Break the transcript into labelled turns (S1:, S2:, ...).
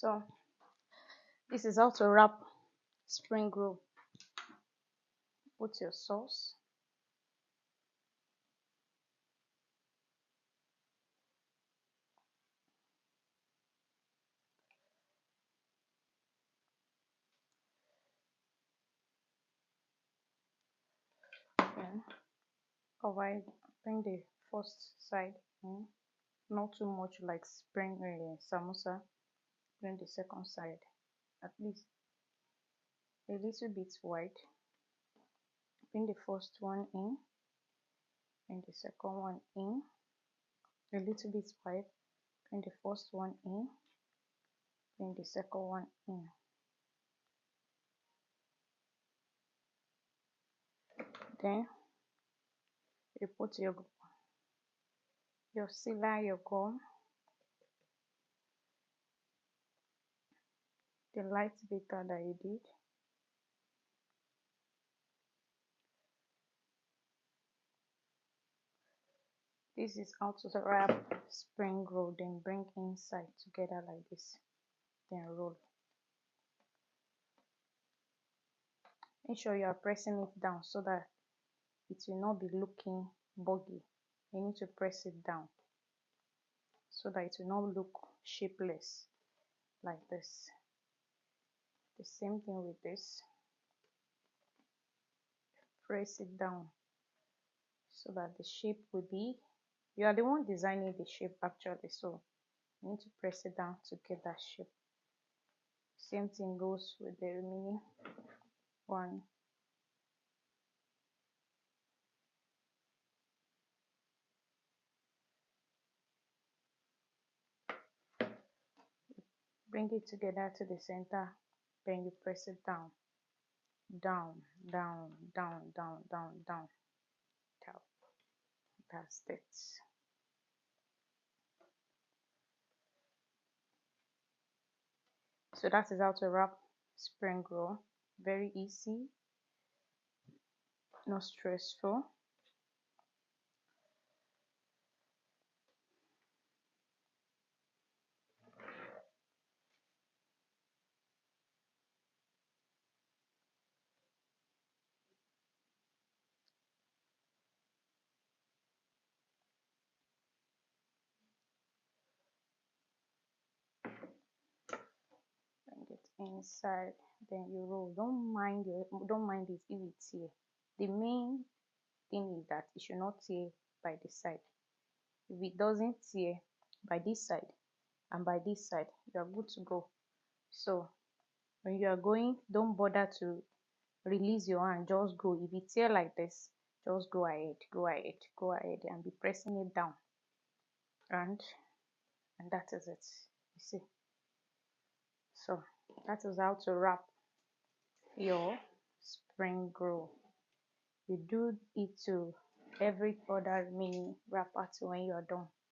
S1: So this is how to wrap spring roll. Put your sauce. Then cover it. Bring the first side in. Not too much like spring samosa. Bring the second side at least a little bit wide. Bring the first one in. Bring the second one in. A little bit wide. Bring the first one in. Bring the second one in. Then you put your sealer, your gum, the light batter that you did. This is how to wrap spring roll. Then bring inside together like this. Then roll. Make sure you are pressing it down so that it will not be looking buggy. You need to press it down so that it will not look shapeless like this. The same thing with this. Press it down so that the shape will be, you are the one designing the shape actually, so you need to press it down to get that shape. Same thing goes with the remaining one. Bring it together to the center, then you press it down, down, down, down, down, down, down, down. That's it. So that is how to wrap spring roll. Very easy, not stressful. Bring it inside, then you roll. Don't mind it if it's here. The main thing is that it should not tear by the side. If it doesn't tear by this side and by this side, you are good to go. So when you are going, don't bother to release your hand, just go. If it tear like this, just go ahead, go ahead, go ahead, and be pressing it down, and that is it. You see, so that is how to wrap your spring roll. You do it to every other mini wrapper when you are done.